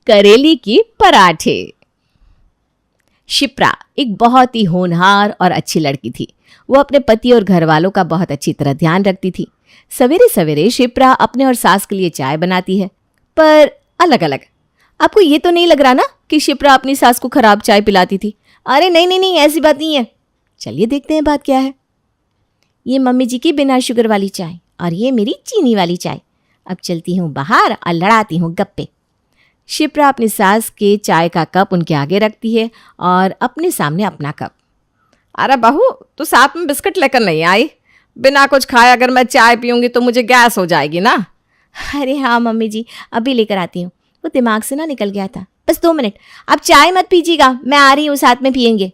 करेली की पराठे। शिप्रा एक बहुत ही होनहार और अच्छी लड़की थी। वो अपने पति और घर वालों का बहुत अच्छी तरह ध्यान रखती थी। सवेरे सवेरे शिप्रा अपने और सास के लिए चाय बनाती है, पर अलग अलग। आपको ये तो नहीं लग रहा ना कि शिप्रा अपनी सास को खराब चाय पिलाती थी? अरे नहीं नहीं नहीं, ऐसी बात नहीं है। चलिए देखते हैं बात क्या है। ये मम्मी जी की बिना शुगर वाली चाय और ये मेरी चीनी वाली चाय। अब चलती हूँ बाहर और लड़ाती हूँ गप्पे। शिप्रा अपनी सास के चाय का कप उनके आगे रखती है और अपने सामने अपना कप। अरे बहू, तू साथ में बिस्किट लेकर नहीं आई? बिना कुछ खाए अगर मैं चाय पीऊंगी तो मुझे गैस हो जाएगी ना। अरे हाँ मम्मी जी, अभी लेकर आती हूँ। वो दिमाग से ना निकल गया था। बस 2 मिनट, आप चाय मत पीजिएगा, मैं आ रही हूँ, साथ में पियेंगे।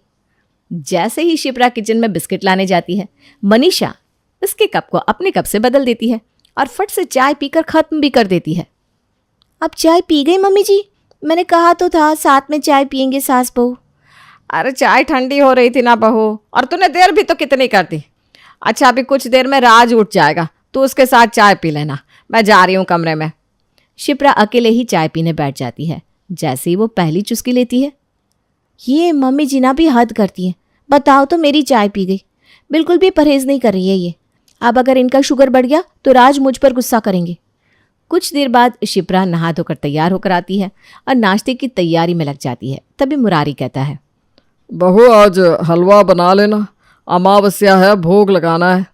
जैसे ही शिप्रा किचन में बिस्किट लाने जाती है, मनीषा उसके कप को अपने कप से बदल देती है और फट से चाय पीकर खत्म भी कर देती है। अब चाय पी गई मम्मी जी? मैंने कहा तो था साथ में चाय पियेंगे सास बहू। अरे चाय ठंडी हो रही थी ना बहू, और तूने देर भी तो कितनी कर दी। अच्छा, अभी कुछ देर में राज उठ जाएगा, तू उसके साथ चाय पी लेना। मैं जा रही हूँ कमरे में। शिप्रा अकेले ही चाय पीने बैठ जाती है। जैसे ही वो पहली चुस्की लेती है, ये मम्मी जी ना भी हद करती है। बताओ तो, मेरी चाय पी गई। बिल्कुल भी परहेज नहीं कर रही है ये। अब अगर इनका शुगर बढ़ गया तो राज मुझ पर गुस्सा करेंगे। कुछ देर बाद शिप्रा नहा धोकर तैयार होकर आती है और नाश्ते की तैयारी में लग जाती है। तभी मुरारी कहता है, बहू आज हलवा बना लेना, अमावस्या है, भोग लगाना है।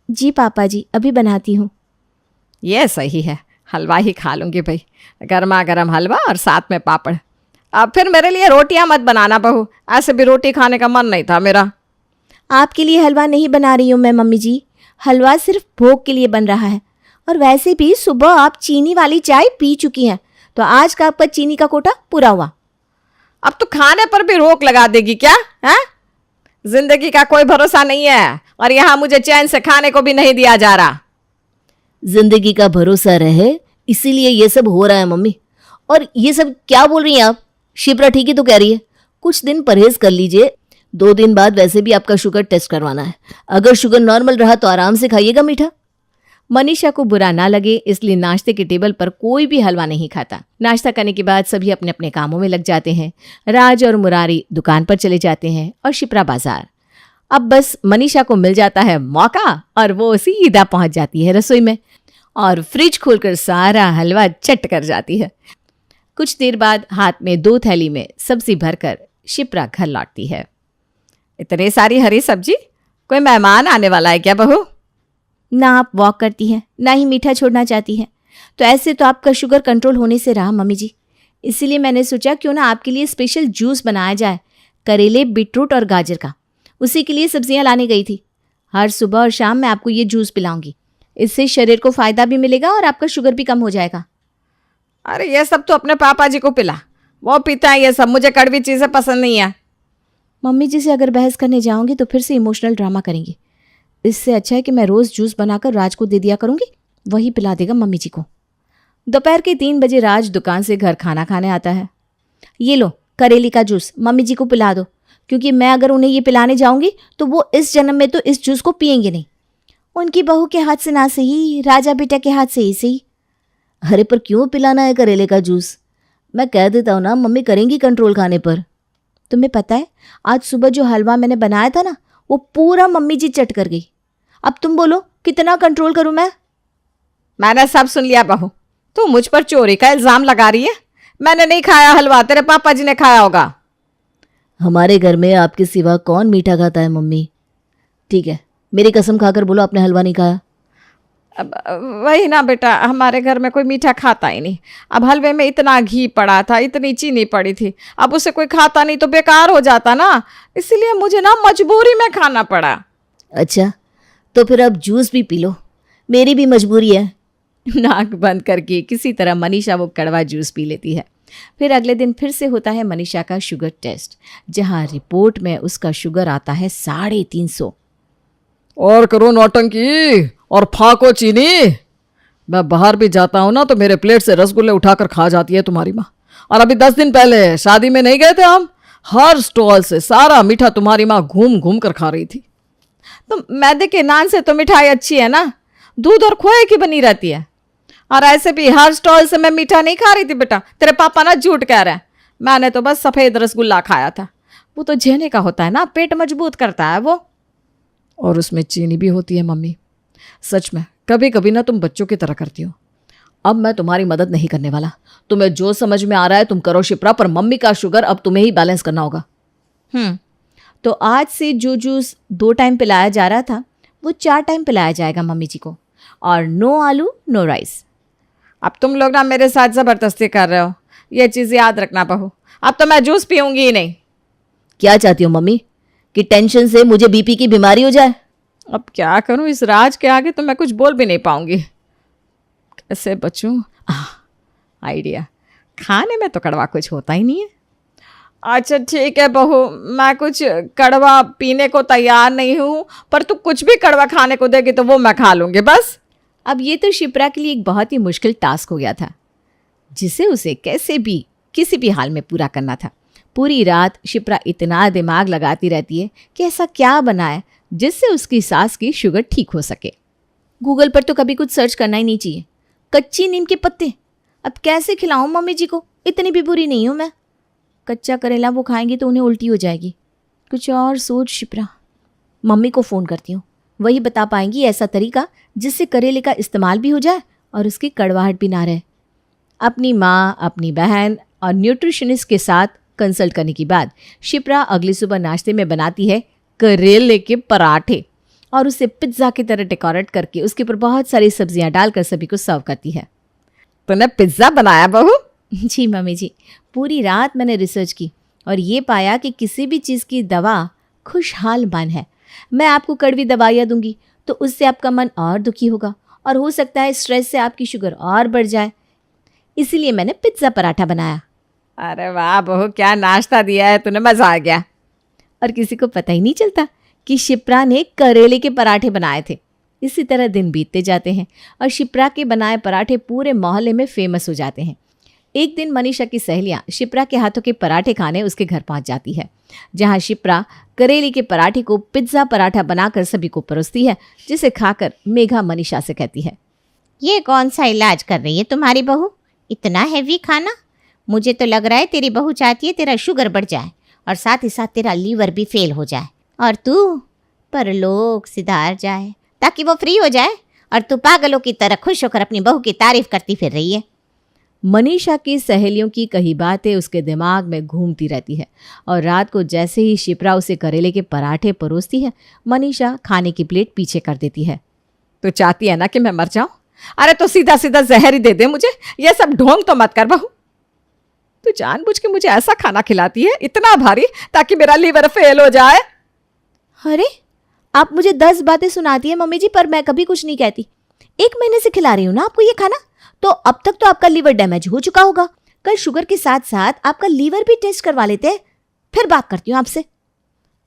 जी पापा जी, अभी बनाती हूँ। ये सही है, हलवा ही खा लूँगी भाई। गर्मा गर्म हलवा और साथ में पापड़। अब फिर मेरे लिए रोटियां मत बनाना बहू, ऐसे भी रोटी खाने का मन नहीं था मेरा। आपके लिए हलवा नहीं बना रही हूँ मैं मम्मी जी, हलवा सिर्फ भोग के लिए बन रहा है। और वैसे भी सुबह आप चीनी वाली चाय पी चुकी हैं, तो आज का आपका चीनी का कोटा पूरा हुआ। अब तो खाने पर भी रोक लगा देगी क्या? है, जिंदगी का कोई भरोसा नहीं है और यहाँ मुझे चैन से खाने को भी नहीं दिया जा रहा। जिंदगी का भरोसा रहे इसीलिए ये सब हो रहा है मम्मी। और ये सब क्या बोल रही हैं आप? शिप्रा ठीक ही तो कह रही है, कुछ दिन परहेज कर लीजिए। 2 दिन बाद वैसे भी आपका शुगर टेस्ट करवाना है। अगर शुगर नॉर्मल रहा तो आराम से खाइएगा मीठा। मनीषा को बुरा ना लगे इसलिए नाश्ते के टेबल पर कोई भी हलवा नहीं खाता। नाश्ता करने के बाद सभी अपने अपने कामों में लग जाते हैं। राज और मुरारी दुकान पर चले जाते हैं और शिप्रा बाजार। अब बस मनीषा को मिल जाता है मौका और वो सीधा पहुंच जाती है रसोई में और फ्रिज खोलकर सारा हलवा चट कर जाती है। कुछ देर बाद हाथ में 2 थैली में सब्जी भरकर शिप्रा घर लौटती है। इतनी सारी हरी सब्जी, कोई मेहमान आने वाला है क्या बहू? ना आप वॉक करती हैं, ना ही मीठा छोड़ना चाहती हैं, तो ऐसे तो आपका शुगर कंट्रोल होने से रहा मम्मी जी। इसीलिए मैंने सोचा क्यों ना आपके लिए स्पेशल जूस बनाया जाए, करेले, बीटरूट और गाजर का। उसी के लिए सब्जियां लाने गई थी। हर सुबह और शाम मैं आपको ये जूस पिलाऊंगी। इससे शरीर को फ़ायदा भी मिलेगा और आपका शुगर भी कम हो जाएगा। अरे ये सब तो अपने पापा जी को पिला, वो पीता है ये सब। मुझे कड़वी चीज़ें पसंद नहीं है। मम्मी जी से अगर बहस करने जाऊंगी तो फिर से इमोशनल ड्रामा करेंगी। इससे अच्छा है कि मैं रोज़ जूस बनाकर राज को दे दिया करूंगी, वही पिला देगा मम्मी जी को। दोपहर के 3 बजे राज दुकान से घर खाना खाने आता है। ये लो करेली का जूस, मम्मी जी को पिला दो, क्योंकि मैं अगर उन्हें ये पिलाने जाऊंगी तो वो इस जन्म में तो इस जूस को पियेंगे नहीं। उनकी बहू के हाथ से ना सही, राजा बेटा के हाथ से ही सही। अरे पर क्यों पिलाना है करेले का जूस? मैं कह देता हूँ ना, मम्मी करेंगी कंट्रोल खाने पर। तुम्हें पता है आज सुबह जो हलवा मैंने बनाया था ना, वो पूरा मम्मी जी चट कर गई। अब तुम बोलो कितना कंट्रोल करूं मैं? मैंने सब सुन लिया बहू, तू मुझ पर चोरी का इल्जाम लगा रही है। मैंने नहीं खाया हलवा, तेरे पापा जी ने खाया होगा। हमारे घर में आपके सिवा कौन मीठा खाता है मम्मी? ठीक है, मेरी कसम खाकर बोलो आपने हलवा नहीं खाया। अब वही ना बेटा, हमारे घर में कोई मीठा खाता ही नहीं। अब हलवे में इतना घी पड़ा था, इतनी चीनी पड़ी थी, अब उसे कोई खाता नहीं तो बेकार हो जाता ना, इसलिए मुझे ना मजबूरी में खाना पड़ा। अच्छा, तो फिर अब जूस भी पी लो, मेरी भी मजबूरी है। नाक बंद करके किसी तरह मनीषा वो कड़वा जूस पी लेती है। फिर अगले दिन फिर से होता है मनीषा का शुगर टेस्ट, जहां रिपोर्ट में उसका शुगर आता है 350। और करो नौटंकी और फाको चीनी। मैं बाहर भी जाता हूँ ना तो मेरे प्लेट से रसगुल्ले उठाकर खा जाती है तुम्हारी माँ। और अभी 10 दिन पहले शादी में नहीं गए थे हम, हर स्टॉल से सारा मीठा तुम्हारी माँ घूम घूम कर खा रही थी। तो मैदे के नान से तो मिठाई अच्छी है ना, दूध और खोए की बनी रहती है। और ऐसे भी हर स्टॉल से मैं मीठा नहीं खा रही थी बेटा, तेरे पापा ना झूठ कह रहे हैं। मैंने तो बस सफ़ेद रसगुल्ला खाया था। वो तो झेने का होता है ना, पेट मजबूत करता है वो। और उसमें चीनी भी होती है मम्मी। सच में कभी कभी ना तुम बच्चों की तरह करती हो। अब मैं तुम्हारी मदद नहीं करने वाला। तुम्हें जो समझ में आ रहा है तुम करो शिप्रा, पर मम्मी का शुगर अब तुम्हें ही बैलेंस करना होगा। तो आज से जो जूस 2 टाइम पिलाया जा रहा था वो 4 टाइम पिलाया जाएगा मम्मी जी को, और नो आलू नो राइस। अब तुम लोग ना मेरे साथ ज़बरदस्ती कर रहे हो, ये चीज़ याद रखना बहू। अब तो मैं जूस पीऊंगी ही नहीं। क्या चाहती हो मम्मी, कि टेंशन से मुझे बीपी की बीमारी हो जाए? अब क्या करूं, इस राज के आगे तो मैं कुछ बोल भी नहीं पाऊंगी। कैसे बचूं? आइडिया, खाने में तो कड़वा कुछ होता ही नहीं है। अच्छा ठीक है बहू, मैं कुछ कड़वा पीने को तैयार नहीं हूँ, पर तू कुछ भी कड़वा खाने को देगी तो वो मैं खा लूँगी बस। अब ये तो शिप्रा के लिए एक बहुत ही मुश्किल टास्क हो गया था, जिसे उसे कैसे भी किसी भी हाल में पूरा करना था। पूरी रात शिप्रा इतना दिमाग लगाती रहती है कि ऐसा क्या बनाए जिससे उसकी सास की शुगर ठीक हो सके। गूगल पर तो कभी कुछ सर्च करना ही नहीं चाहिए। कच्ची नीम के पत्ते, अब कैसे खिलाऊं मम्मी जी को? इतनी भी बुरी नहीं हूं मैं। कच्चा करेला वो खाएंगे तो उन्हें उल्टी हो जाएगी। कुछ और सोच शिप्रा। मम्मी को फ़ोन करती हूँ, वही बता पाएंगी ऐसा तरीका जिससे करेले का इस्तेमाल भी हो जाए और उसकी कड़वाहट भी ना रहे। अपनी माँ, अपनी बहन और न्यूट्रिशनिस्ट के साथ कंसल्ट करने के बाद शिप्रा अगली सुबह नाश्ते में बनाती है करेले के पराठे, और उसे पिज्ज़ा की तरह डेकोरेट करके उसके ऊपर बहुत सारी सब्जियां डालकर सभी को सर्व करती है। तूने पिज्ज़ा बनाया बहू? जी मम्मी जी, पूरी रात मैंने रिसर्च की और ये पाया कि किसी भी चीज़ की दवा खुशहाल मन है। मैं आपको कड़वी दवाइयाँ दूंगी तो उससे आपका मन और दुखी होगा, और हो सकता है स्ट्रेस से आपकी शुगर और बढ़ जाए। इसीलिए मैंने पिज्ज़ा पराठा बनाया। अरे वाह बहू, क्या नाश्ता दिया है तूने, मज़ा आ गया। और किसी को पता ही नहीं चलता कि शिप्रा ने करेले के पराठे बनाए थे। इसी तरह दिन बीतते जाते हैं और शिप्रा के बनाए पराठे पूरे मोहल्ले में फेमस हो जाते हैं। एक दिन मनीषा की सहेलियां शिप्रा के हाथों के पराठे खाने उसके घर पहुंच जाती है, जहां शिप्रा करेले के पराठे को पिज्ज़ा पराठा बनाकर सभी को परोसती है, जिसे खाकर मेघा मनीषा से कहती है, ये कौन सा इलाज कर रही है तुम्हारी बहू? इतना हैवी खाना? मुझे तो लग रहा है तेरी बहू चाहती है तेरा शुगर बढ़ जाए और साथ ही साथ तेरा लीवर भी फेल हो जाए, और तू परलोक सिधार जाए ताकि वो फ्री हो जाए, और तू पागलों की तरह खुश होकर अपनी बहू की तारीफ करती फिर रही है। मनीषा की सहेलियों की कही बातें उसके दिमाग में घूमती रहती है, और रात को जैसे ही शिप्रा उसे करेले के पराठे परोसती है, मनीषा खाने की प्लेट पीछे कर देती है। तू चाहती है ना कि मैं मर जाऊं? अरे तो सीधा सीधा जहर ही दे दे मुझे, ये सब ढोंग तो मत कर बहू। तू जानबूझ के मुझे ऐसा खाना खिलाती है इतना भारी ताकि मेरा लीवर फेल हो जाए। अरे आप मुझे 10 बातें सुनाती है मम्मी जी, पर मैं कभी कुछ नहीं कहती। 1 महीने से खिला रही हूँ ना आपको ये खाना, तो अब तक तो आपका लीवर डैमेज हो चुका होगा। कल शुगर के साथ साथ आपका लीवर भी टेस्ट करवा लेते हैं, फिर बात करती हूँ आपसे।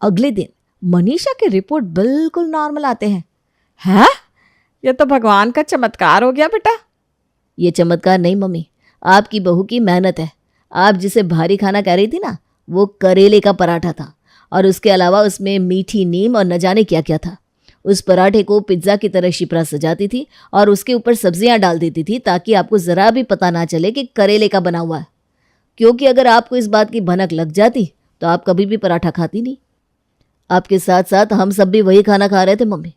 अगले दिन मनीषा के रिपोर्ट बिल्कुल नॉर्मल आते हैं। है? ये तो भगवान का चमत्कार हो गया बेटा। ये चमत्कार नहीं मम्मी, आपकी बहू की मेहनत है। आप जिसे भारी खाना कह रही थी ना, वो करेले का पराठा था, और उसके अलावा उसमें मीठी नीम और न जाने क्या क्या था। उस पराठे को पिज्ज़ा की तरह शिप्रा सजाती थी और उसके ऊपर सब्जियां डाल देती थी ताकि आपको ज़रा भी पता ना चले कि करेले का बना हुआ है, क्योंकि अगर आपको इस बात की भनक लग जाती तो आप कभी भी पराठा खाती नहीं। आपके साथ साथ हम सब भी वही खाना खा रहे थे मम्मी,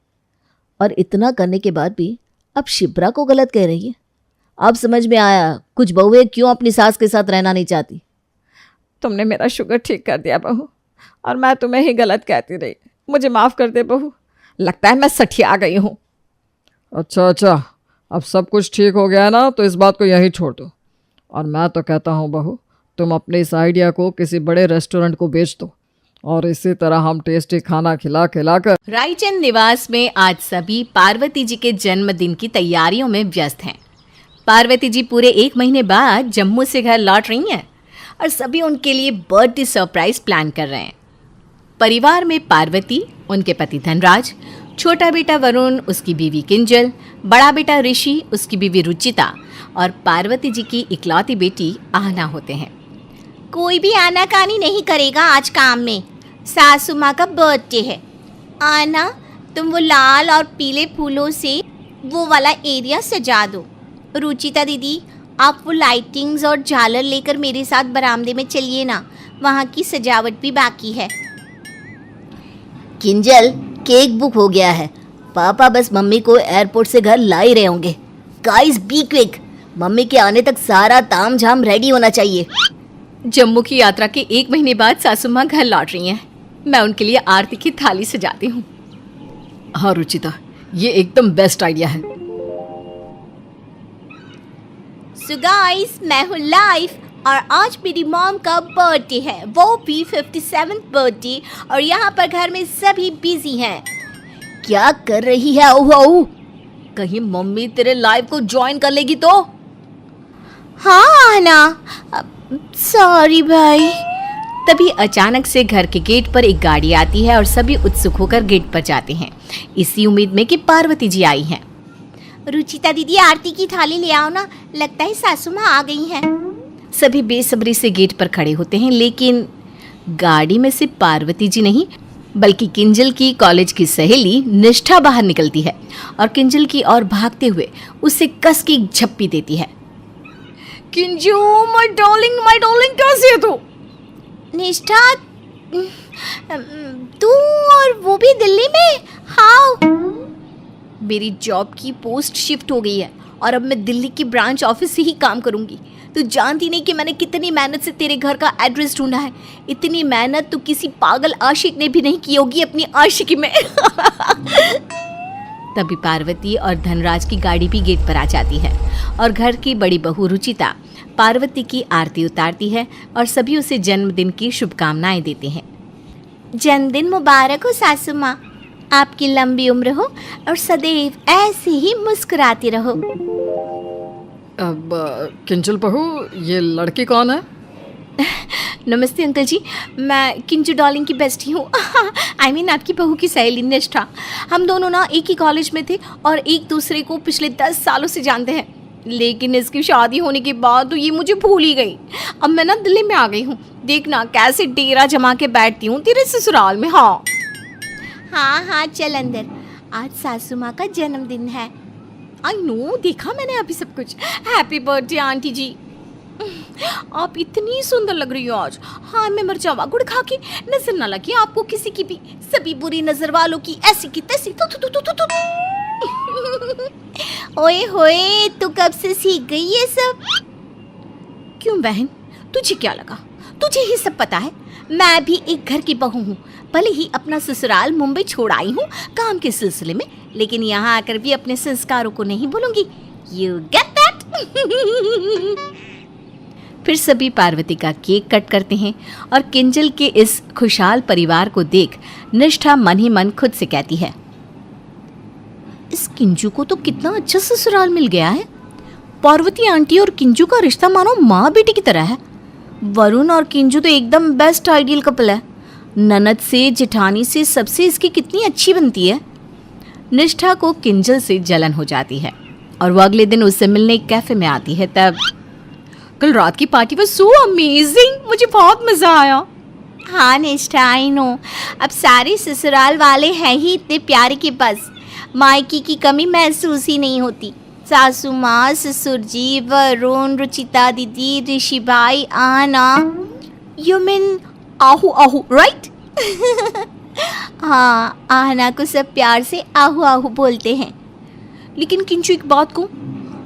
और इतना करने के बाद भी अब शिप्रा को गलत कह रही है। अब समझ में आया कुछ बहुएं क्यों अपनी सास के साथ रहना नहीं चाहती। तुमने मेरा शुगर ठीक कर दिया बहू, और मैं तुम्हें ही गलत कहती रही। मुझे माफ़ कर दे बहू, लगता है मैं सठिया गई हूँ। अच्छा, अब सब कुछ ठीक हो गया ना, तो इस बात को यहीं छोड़ दो। और मैं तो कहता हूँ बहू, तुम अपने इस आइडिया को किसी बड़े रेस्टोरेंट को बेच दो, और इसी तरह हम टेस्टी खाना खिला कर रायचंद निवास में आज सभी पार्वती जी के जन्मदिन की तैयारियों में व्यस्त हैं। पार्वती जी पूरे 1 महीने बाद जम्मू से घर लौट रही हैं और सभी उनके लिए बर्थडे सरप्राइज प्लान कर रहे हैं। परिवार में पार्वती, उनके पति धनराज, छोटा बेटा वरुण, उसकी बीवी किंजल, बड़ा बेटा ऋषि, उसकी बीवी रुचिता और पार्वती जी की इकलौती बेटी आहना होते हैं। कोई भी आनाकानी नहीं करेगा आज काम में। सासू माँ का बर्थडे है। आना, तुम वो लाल और पीले फूलों से वो वाला एरिया सजा दो। रुचिता दीदी, आप वो लाइटिंग्स और झालर लेकर मेरे साथ बरामदे में चलिए ना, वहाँ की सजावट भी बाकी है। किंजल, केक बुक हो गया है। पापा बस मम्मी को एयरपोर्ट से घर ला ही रहे होंगे। गाइस बी क्विक, मम्मी के आने तक सारा तामझाम रेडी होना चाहिए। जम्मू की यात्रा के 1 महीने बाद सासू माँ घर लौट रही हैं। मैं उनके लिए आरती की थाली सजाती हूँ। हाँ रुचिता, ये एकदम बेस्ट आइडिया है। सो गाइस, मैं हूँ लाइफ और आज मेरी मॉम का बर्थडे है, वो भी 57th बर्थडे, और यहाँ पर घर में सभी बिजी हैं। क्या कर रही है आहू आहू? कहीं मम्मी तेरे लाइव को ज्वाइन कर लेगी तो? हाँ आना, सॉरी भाई। तभी अचानक से घर के गेट पर एक गाड़ी आती है और सभी उत्सुक होकर गेट पर जाते हैं, इसी उम्मीद में कि पार्वती जी आई हैं। रुचिता दीदी, आरती की थाली ले आओ ना, लगता है सासू माँ आ गई हैं। सभी बेसब्री से गेट पर खड़े होते हैं, लेकिन गाड़ी में से पार्वती जी नहीं बल्कि किंजल की कॉलेज की सहेली निष्ठा बाहर निकलती है और किंजल की ओर भागते हुए उसे कस की झप्पी देती है। किंजू माय डार्लिंग, कैसी है तू? निष्ठा, तू और वो भी दिल्ली में? हाउ? मेरी जॉब की पोस्ट शिफ्ट हो गई है और अब मैं दिल्ली की ब्रांच ऑफिस से ही काम करूंगी। तू जानती नहीं कि मैंने कितनी मेहनत से तेरे घर का एड्रेस ढूंढा है। इतनी मेहनत तो किसी पागल आशिक ने भी नहीं की होगी अपनी आशिकी में। तभी पार्वती और धनराज की गाड़ी भी गेट पर आ जाती है और घर की बड़ी बहू रुचिता पार्वती की आरती उतारती है और सभी उसे जन्मदिन की शुभकामनाएं देते हैं। जन्मदिन मुबारक हो सासू माँ, आपकी लंबी उम्र हो और सदैव ऐसे ही मुस्कुराती रहो। अब किंजल बहू, ये लड़की कौन है? नमस्ते अंकल जी, मैं किंजू डार्लिंग की बेस्टी हूँ। आई मीन आपकी बहू की सहेली निष्ठा। हम दोनों ना एक ही कॉलेज में थे और एक दूसरे को पिछले 10 सालों से जानते हैं, लेकिन इसकी शादी होने के बाद तो ये मुझे भूल ही गई। अब मैं ना दिल्ली में आ गई हूँ, देखना कैसे डेरा जमा के बैठती हूँ तेरे ससुराल में। हाँ हाँ, चल अंदर, आज सासू माँ का जन्मदिन है। आई नो, देखा मैंने अभी सब कुछ। हैप्पी बर्थडे आंटी जी, आप इतनी सुंदर लग रही हो आज। हाँ, मैं मर जावा गुड़ खा के, नजर ना लगी आपको किसी की भी, सभी बुरी नजर वालों की, ऐसी की तैसी। ओए होए, तू कब से सीख गई ये सब? क्यों बहन, तुझे क्या लगा? तुझे ही सब पता है। मैं भी एक घर की बहू हूँ, भले ही अपना ससुराल मुंबई छोड़ आई हूँ काम के सिलसिले में, लेकिन यहाँ आकर भी अपने संस्कारों को नहीं भूलूंगी। You get that? फिर सभी पार्वती का केक कट करते हैं और किंजल के इस खुशहाल परिवार को देख निष्ठा मन ही मन खुद से कहती है, इस किंजू को तो कितना अच्छा ससुराल मिल गया है। पार्वती आंटी और किंजू का रिश्ता मानो माँ बेटी की तरह है। वरुण और किंजू तो एकदम बेस्ट आइडियल कपल है। ननद से, जेठानी से, सबसे इसकी कितनी अच्छी बनती है। निष्ठा को किंजल से जलन हो जाती है और वो अगले दिन उससे मिलने एक कैफे में आती है। तब कल रात की पार्टी वाज सो अमेजिंग, मुझे बहुत मजा आया। हाँ निष्ठा, आई नो, अब सारे ससुराल वाले हैं ही इतने प्यारे कि बस मायके की कमी महसूस ही नहीं होती। सासू माँ, ससुर जी, वरुण, रुचिता दीदी, ऋषि भाई, आना, you mean Ahu Ahu, right? हाँ, आहना को सब प्यार से आहू आहू बोलते हैं। लेकिन किंचू, एक बात को,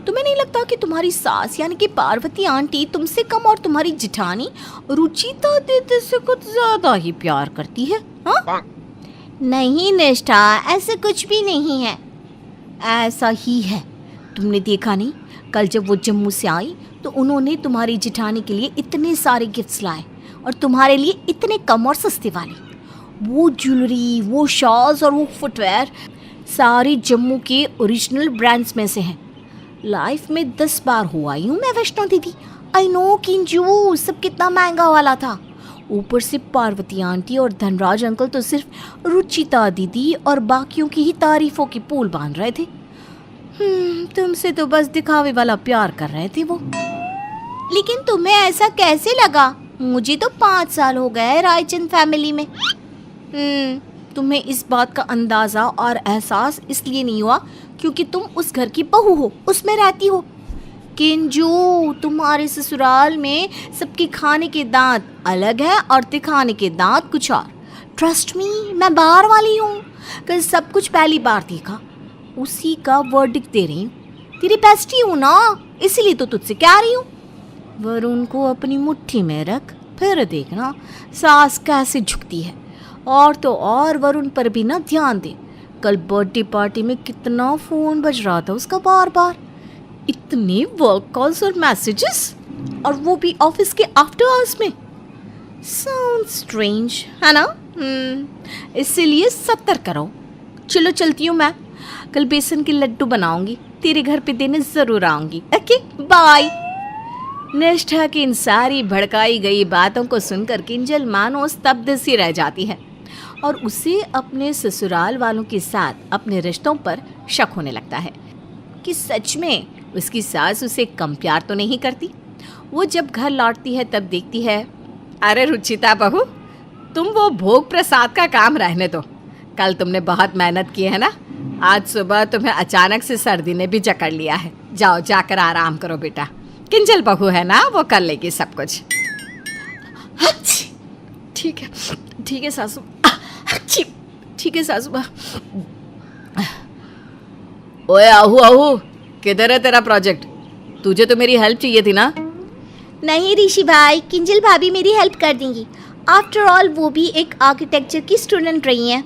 तुम्हें नहीं लगता कि तुम्हारी सास यानी कि पार्वती आंटी तुमसे कम और तुम्हारी जिठानी रुचिता दीदी से कुछ ज्यादा ही प्यार करती है? हाँ? नहीं निष्ठा, ऐसा कुछ भी नहीं है। ऐसा ही है। तुमने देखा नहीं, कल जब वो जम्मू से आई तो उन्होंने तुम्हारी जिठानी के लिए इतने सारे गिफ्ट्स लाए और तुम्हारे लिए इतने कम और सस्ते वाले। वो ज्वेलरी, वो शॉल्स और वो फुटवेयर सारे जम्मू के ओरिजिनल ब्रांड्स में से हैं। लाइफ में 10 बार हो आई हूँ मैं वैष्णो देवी। आई नो किंजू, सब कितना महंगा वाला था। ऊपर से पार्वती आंटी और धनराज अंकल तो सिर्फ रुचिता दीदी और बाकियों की ही तारीफों की पोल बांध रहे थे। तुमसे तो बस दिखावे वाला प्यार कर रहे थे वो। लेकिन तुम्हें ऐसा कैसे लगा? मुझे तो 5 साल हो गए रायचंद फैमिली में। तुम्हें इस बात का अंदाजा और एहसास इसलिए नहीं हुआ क्योंकि तुम उस घर की बहू हो, उसमें रहती हो। किंजू, तुम्हारे ससुराल में सबके खाने के दांत अलग है और दिखाने के दांत कुछ और। ट्रस्ट मी, मैं बाहर वाली हूँ, कल सब कुछ पहली बार देखा, उसी का वर्डिक्ट दे रही हूँ। तेरी बेस्टी हूँ ना, इसीलिए तो तुझसे कह रही हूँ। वरुण को अपनी मुट्ठी में रख, फिर देखना सास कैसे झुकती है। और तो और वरुण पर भी ना ध्यान दे, कल बर्थडे पार्टी में कितना फ़ोन बज रहा था उसका बार बार, इतने वर्क कॉल्स और मैसेजेस, और वो भी ऑफिस के आफ्टर आवर्स में। साउंड स्ट्रेंज है ना? इसीलिए सतर्क रहो। चलो चलती हूँ मैं, कल बेसन के लड्डू बनाऊंगी, तेरे घर पे देने ज़रूर आऊंगी। Okay bye. निष्ठा की इन सारी भड़काई गई बातों को सुनकर किंजल मानो स्तब्ध सी रह जाती है और उसे अपने ससुराल वालों के साथ अपने रिश्तों पर शक होने लगता है कि सच में उसकी सास उसे कम प्यार तो नहीं करती। वो जब घर लौटती है तब देखती है, अरे रुचिता बहू, तुम वो भोग प्रसाद का काम रहने दो, कल तुमने बहुत मेहनत की है ना, आज सुबह तुम्हें अचानक से सर्दी ने भी जकड़ लिया है। जाओ जाकर आराम करो बेटा, किंजल बहू है ना, वो कर लेगी सब कुछ। ठीक है सासू, ठीक है सासू माँ। ओए आहू आहू, किधर है तेरा प्रोजेक्ट? तुझे तो मेरी हेल्प चाहिए थी ना। नहीं ऋषि भाई, किंजल भाभी मेरी हेल्प कर देंगी। आफ्टर ऑल वो भी एक आर्किटेक्चर की स्टूडेंट रही हैं।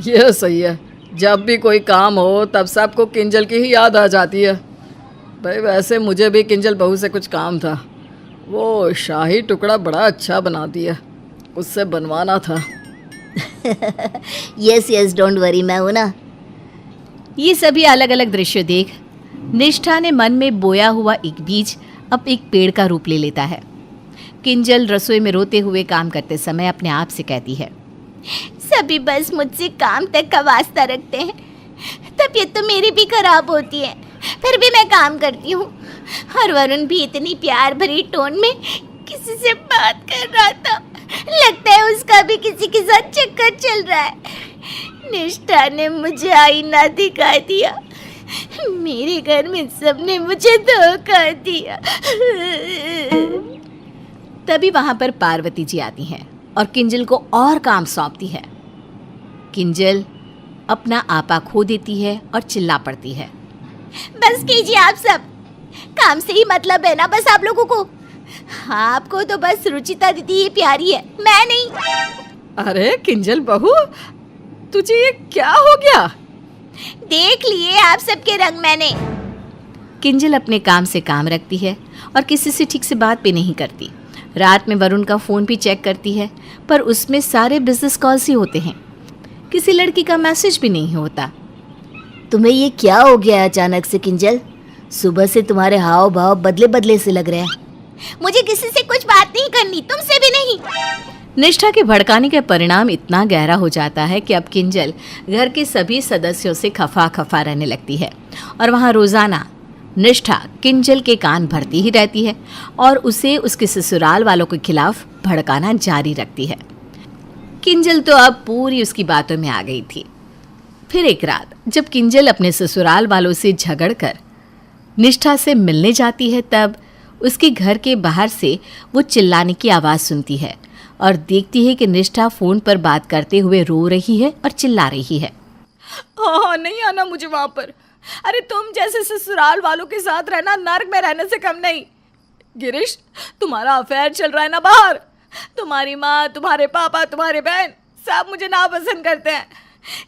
यह सही है, जब भी कोई काम हो तब सबको किंजल की ही याद आ जाती है। भाई वैसे मुझे भी किंजल बहू से कुछ काम था, वो शाही टुकड़ा बड़ा अच्छा बनाती है, उससे बनवाना था। यस डोंट वरी, मैं हूँ ना। ये सभी अलग अलग दृश्य देख निष्ठा ने मन में बोया हुआ एक बीज अब एक पेड़ का रूप ले लेता है। किंजल रसोई में रोते हुए काम करते समय अपने आप से कहती है, सभी बस मुझसे काम तक का वास्ता रखते हैं, तबीयत तो मेरी भी खराब होती है, फिर भी मैं काम करती हूँ। और वरुण भी इतनी प्यार भरी टोन में किसी से बात कर रहा था, लगता है उसका भी किसी के साथ चक्कर चल रहा है। निष्ठा ने मुझे आईना दिखा दिया, मेरे घर में सबने मुझे धोखा दिया। तभी वहां पर पार्वती जी आती हैं और किंजल को और काम सौंपती है। किंजल अपना आपा खो देती है और चिल्ला पड़ती है, बस कीजिए आप सब, काम से ही मतलब है ना बस आप लोगों को। आपको तो बस रुचिता दीदी ही प्यारी है, मैं नहीं। अरे किंजल बहू, तुझे ये क्या हो गया? देख लिए आप सबके रंग मैंने। किंजल अपने काम से काम रखती है और किसी से ठीक से बात भी नहीं करती। रात में वरुण का फ़ोन भी चेक करती है, पर उसमें सारे बिजनेस कॉल्स ही होते हैं, किसी लड़की का मैसेज भी नहीं होता। तुम्हें ये क्या हो गया अचानक से किंजल? सुबह से तुम्हारे हाव भाव बदले बदले से लग रहे हैं। मुझे किसी से कुछ बात नहीं करनी, तुमसे भी नहीं। निष्ठा के भड़काने का परिणाम इतना गहरा हो जाता है कि अब किंजल घर के सभी सदस्यों से खफा खफा रहने लगती है और वहाँ रोज़ाना निष्ठा किंजल के कान भरती ही रहती है और उसे उसके ससुराल वालों के खिलाफ भड़काना जारी रखती है। किंजल तो अब पूरी उसकी बातों में आ गई थी। फिर एक रात जब किंजल अपने ससुराल वालों से झगड़कर निष्ठा से मिलने जाती है, तब उसके घर के बाहर से वो चिल्लाने की आवाज़ सुनती है और देखती है कि निष्ठा फ़ोन पर बात करते हुए रो रही है और चिल्ला रही है, हाँ नहीं आना मुझे वहाँ पर। अरे तुम जैसे ससुराल वालों के साथ रहना नर्क में रहने से कम नहीं। गिरीश, तुम्हारा अफेयर चल रहा है ना बाहर। तुम्हारी माँ, तुम्हारे पापा, तुम्हारे बहन सब मुझे नापसंद करते हैं।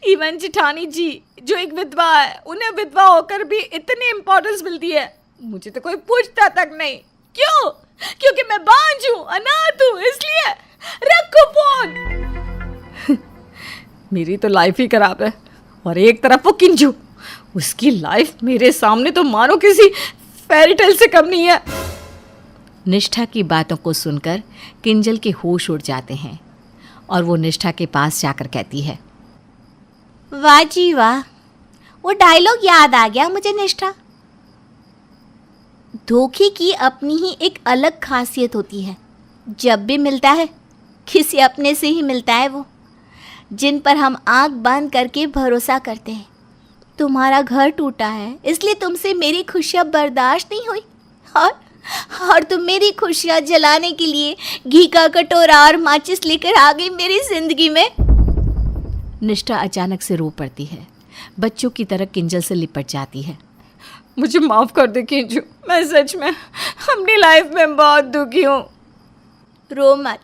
इवन जिठानी जी जो एक विधवा है, उन्हें विधवा होकर भी इतनी इम्पोर्टेंस मिलती है, मुझे तो कोई पूछता तक नहीं। क्यों? क्योंकि मैं बांझ हूँ, अनाथ हूँ, इसलिए। रखो फोन। मेरी तो लाइफ ही खराब है और एक तरफ वो किंजू, उसकी लाइफ मेरे सामने तो मानो किसी फेरी टेल से कम नहीं है। निष्ठा की बातों को सुनकर किंजल के होश उड़ जाते हैं और वो निष्ठा के पास जाकर कहती है, वाह जी वाह, वो डायलॉग याद आ गया मुझे निष्ठा। धोखे की अपनी ही एक अलग खासियत होती है। जब भी मिलता है किसी अपने से ही मिलता है वो, जिन पर हम आंख बंद करके भरोसा करते हैं। तुम्हारा घर टूटा है इसलिए तुमसे मेरी खुशियाँ बर्दाश्त नहीं हुई, और तुम मेरी खुशियाँ जलाने के लिए घी का कटोरा और माचिस लेकर आ गई मेरी जिंदगी में। निष्ठा अचानक से रो पड़ती है, बच्चों की तरह किंजल से लिपट जाती है। मुझे माफ़ कर दे किंजू, मैं सच में अपनी लाइफ में बहुत दुखी हूँ। रो मत,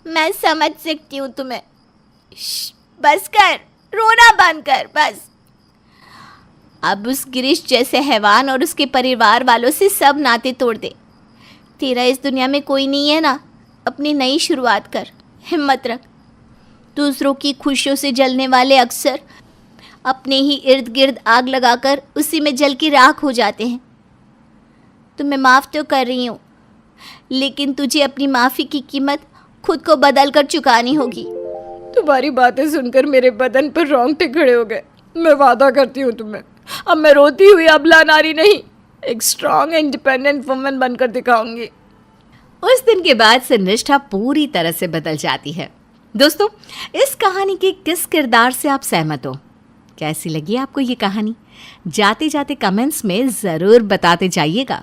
मैं समझ सकती हूँ तुम्हें। बस कर, रोना बंद कर बस। अब उस गिरीश जैसे हैवान और उसके परिवार वालों से सब नाते तोड़ दे। तेरा इस दुनिया में कोई नहीं है ना। अपनी नई शुरुआत कर, हिम्मत रख। दूसरों की खुशियों से जलने वाले अक्सर अपने ही इर्द गिर्द आग लगाकर उसी में जल के राख हो जाते हैं। तुम्हें माफ़ तो कर रही हूँ, लेकिन तुझे अपनी माफ़ी की कीमत खुद को बदल कर चुकानी होगी। तुम्हारी बातें सुनकर मेरे बदन पर रोंगटे खड़े हो गए। मैं वादा करती हूँ तुम्हें, अब मैं रोती हुई अबला नारी नहीं, एक स्ट्रॉन्ग इंडिपेंडेंट वुमन बनकर दिखाऊंगी। उस दिन के बाद से निष्ठा पूरी तरह से बदल जाती है। दोस्तों, इस कहानी के किस किरदार से आप सहमत हो? कैसी लगी आपको ये कहानी? जाते जाते कमेंट्स में ज़रूर बताते जाइएगा।